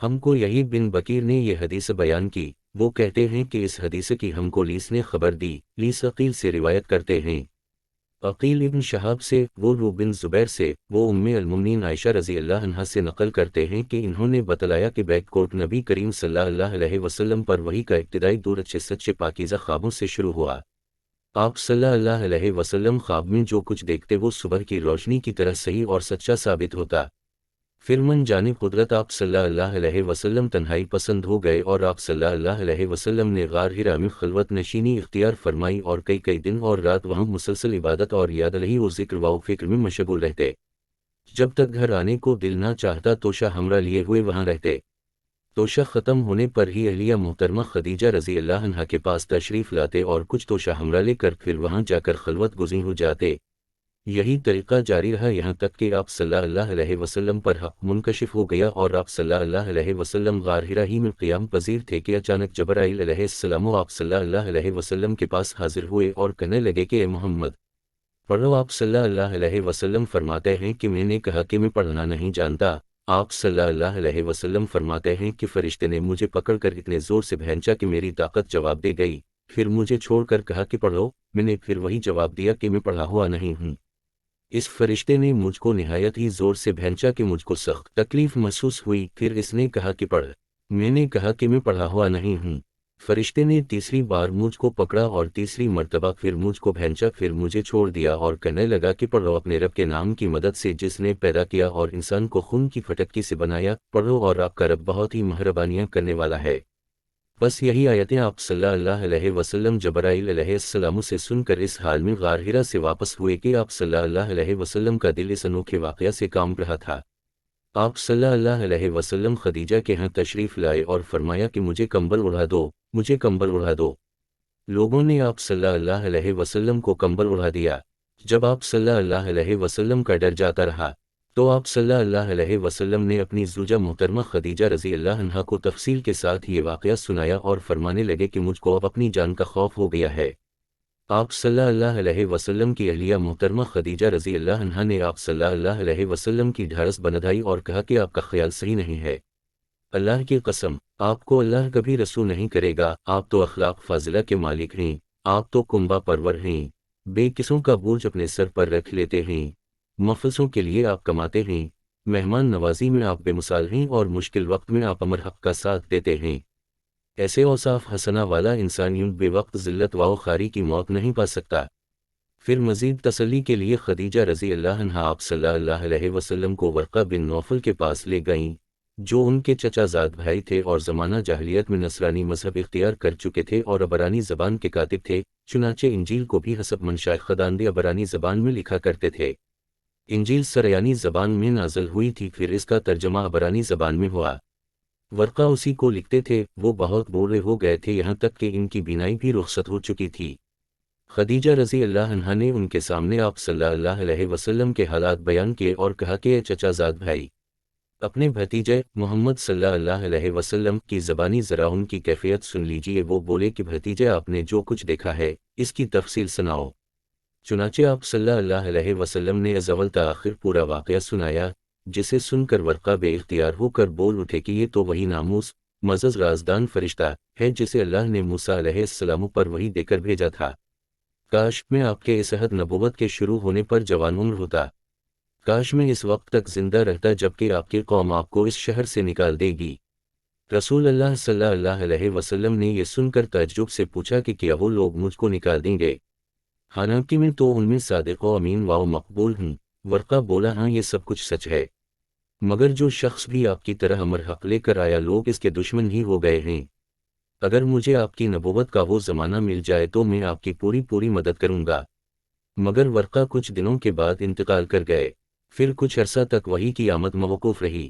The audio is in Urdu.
ہم کو یحییٰ بن بکیر نے یہ حدیث بیان کی، وہ کہتے ہیں کہ اس حدیث کی ہم کو لیس نے خبر دی، لیس عقیل سے روایت کرتے ہیں، عقیل ابن شہاب سے، وہ روح بن زبیر سے، وہ ام المؤمنین عائشہ رضی اللہ عنہا سے نقل کرتے ہیں کہ انہوں نے بتلایا کہ بیک کوٹ نبی کریم صلی اللہ علیہ وسلم پر وحی کا ابتدائی دور اچھے سچے پاکیزہ خوابوں سے شروع ہوا۔ آپ صلی اللہ علیہ وسلم خواب میں جو کچھ دیکھتے وہ صبح کی روشنی کی طرح صحیح اور سچا ثابت ہوتا۔ پھر من جانب قدرت آپ صلی اللہ علیہ وسلم تنہائی پسند ہو گئے اور آپ صلی اللہ علیہ وسلم نے غار حرا میں خلوت نشینی اختیار فرمائی اور کئی دن اور رات وہاں مسلسل عبادت اور یاد الہی و ذکر و فکر میں مشغول رہتے۔ جب تک گھر آنے کو دل نہ چاہتا توشہ ہمراہ لیے ہوئے وہاں رہتے۔ توشہ ختم ہونے پر ہی اہلیہ محترمہ خدیجہ رضی اللہ عنہا کے پاس تشریف لاتے اور کچھ توشہ ہمراہ لے کر پھر وہاں جا کر خلوت گزین ہو جاتے۔ یہی طریقہ جاری رہا یہاں تک کہ آپ صلی اللہ علیہ وسلم پر حق منکشف ہو گیا اور آپ صلی اللہ علیہ وسلم غار حرا ہی میں قیام پذیر تھے کہ اچانک جبرائیل علیہ السلام آپ صلی اللہ علیہ وسلم کے پاس حاضر ہوئے اور کہنے لگے کہ اے محمد پڑھو۔ آپ صلی اللہ علیہ وسلم فرماتے ہیں کہ میں نے کہا کہ میں پڑھنا نہیں جانتا۔ آپ صلی اللہ علیہ وسلم فرماتے ہیں کہ فرشتے نے مجھے پکڑ کر اتنے زور سے بھینچا کہ میری طاقت جواب دے گئی، پھر مجھے چھوڑ کر کہا کہ پڑھو، میں نے پھر وہی جواب دیا کہ میں پڑھا ہوا نہیں ہوں۔ اس فرشتے نے مجھ کو نہایت ہی زور سے بھینچا کہ مجھ کو سخت تکلیف محسوس ہوئی، پھر اس نے کہا کہ پڑھ، میں نے کہا کہ میں پڑھا ہوا نہیں ہوں۔ فرشتے نے تیسری بار مجھ کو پکڑا اور تیسری مرتبہ پھر مجھ کو بھینچا، پھر مجھے چھوڑ دیا اور کہنے لگا کہ پڑھو اپنے رب کے نام کی مدد سے جس نے پیدا کیا اور انسان کو خون کی پھٹکی سے بنایا، پڑھو اور آپ کا رب بہت ہی مہربانیاں کرنے والا ہے۔ بس یہی آیتیں آپ صلی اللہ علیہ وسلم جبرائیل علیہ السلام سے سن کر اس حال میں غار حرا سے واپس ہوئے کہ آپ صلی اللہ علیہ وسلم کا دل اس انوکھے واقعہ سے کام رہا تھا۔ آپ صلی اللہ علیہ وسلم خدیجہ کے ہاں تشریف لائے اور فرمایا کہ مجھے کمبل اڑا دو، مجھے کمبل اڑا دو۔ لوگوں نے آپ صلی اللہ علیہ وسلم کو کمبل اڑا دیا۔ جب آپ صلی اللہ علیہ وسلم کا ڈر جاتا رہا تو آپ صلی اللہ علیہ وسلم نے اپنی زوجہ محترمہ خدیجہ رضی اللہ عنہا کو تفصیل کے ساتھ یہ واقعہ سنایا اور فرمانے لگے کہ مجھ کو اب اپنی جان کا خوف ہو گیا ہے۔ آپ صلی اللہ علیہ وسلم کی اہلیہ محترمہ خدیجہ رضی اللہ عنہا نے آپ صلی اللہ علیہ وسلم کی ڈھارس بندھائی اور کہا کہ آپ کا خیال صحیح نہیں ہے، اللہ کی قسم آپ کو اللہ کبھی رسوا نہیں کرے گا، آپ تو اخلاق فاضلہ کے مالک ہیں، آپ تو کنبہ پرور ہیں، بے کسوں کا بوجھ اپنے سر پر رکھ لیتے ہیں، مفلسوں کے لیے آپ کماتے ہیں، مہمان نوازی میں آپ بے مثال ہیں اور مشکل وقت میں آپ امر حق کا ساتھ دیتے ہیں۔ ایسے اوصاف حسنہ والا انسان یوں بے وقت ذلت و خواری کی موت نہیں پا سکتا۔ پھر مزید تسلی کے لیے خدیجہ رضی اللہ عنہا آپ صلی اللہ علیہ وسلم کو ورقہ بن نوفل کے پاس لے گئیں، جو ان کے چچا زاد بھائی تھے اور زمانہ جاہلیت میں نصرانی مذہب اختیار کر چکے تھے اور عبرانی زبان کے کاتب تھے، چنانچہ انجیل کو بھی حسب منشاء خداوند عبرانی زبان میں لکھا کرتے تھے۔ انجیل سریانی زبان میں نازل ہوئی تھی، پھر اس کا ترجمہ عبرانی زبان میں ہوا۔ ورقہ اسی کو لکھتے تھے، وہ بہت بوڑھے ہو گئے تھے یہاں تک کہ ان کی بینائی بھی رخصت ہو چکی تھی۔ خدیجہ رضی اللہ عنہا نے ان کے سامنے آپ صلی اللہ علیہ وسلم کے حالات بیان کیے اور کہا کہ اے چچا زاد بھائی، اپنے بھتیجے محمد صلی اللہ علیہ وسلم کی زبانی ذرا ان کی کیفیت سن لیجئے۔ وہ بولے کہ بھتیجے آپ نے جو کچھ دیکھا ہے اس کی تفصیل سناؤ۔ چنانچہ آپ صلی اللہ علیہ وسلم نے از اول تا آخر پورا واقعہ سنایا، جسے سن کر ورقہ بے اختیار ہو کر بول اٹھے کہ یہ تو وہی ناموس معزز رازدان فرشتہ ہے جسے اللہ نے موسیٰ علیہ السلام پر وحی دے کر بھیجا تھا۔ کاش میں آپ کے اس عہد نبوت کے شروع ہونے پر جوان عمر ہوتا، کاش میں اس وقت تک زندہ رہتا جبکہ آپ کی قوم آپ کو اس شہر سے نکال دے گی۔ رسول اللہ صلی اللہ علیہ وسلم نے یہ سن کر تعجب سے پوچھا کہ کیا وہ لوگ مجھ کو نکال دیں گے؟ حالانکہ میں تو ان میں صادق و امین و مقبول ہوں۔ ورقہ بولا ہاں یہ سب کچھ سچ ہے، مگر جو شخص بھی آپ کی طرح امر حق لے کر آیا لوگ اس کے دشمن ہی ہو گئے ہیں۔ اگر مجھے آپ کی نبوت کا وہ زمانہ مل جائے تو میں آپ کی پوری مدد کروں گا۔ مگر ورقہ کچھ دنوں کے بعد انتقال کر گئے، پھر کچھ عرصہ تک وحی کی آمد موقوف رہی۔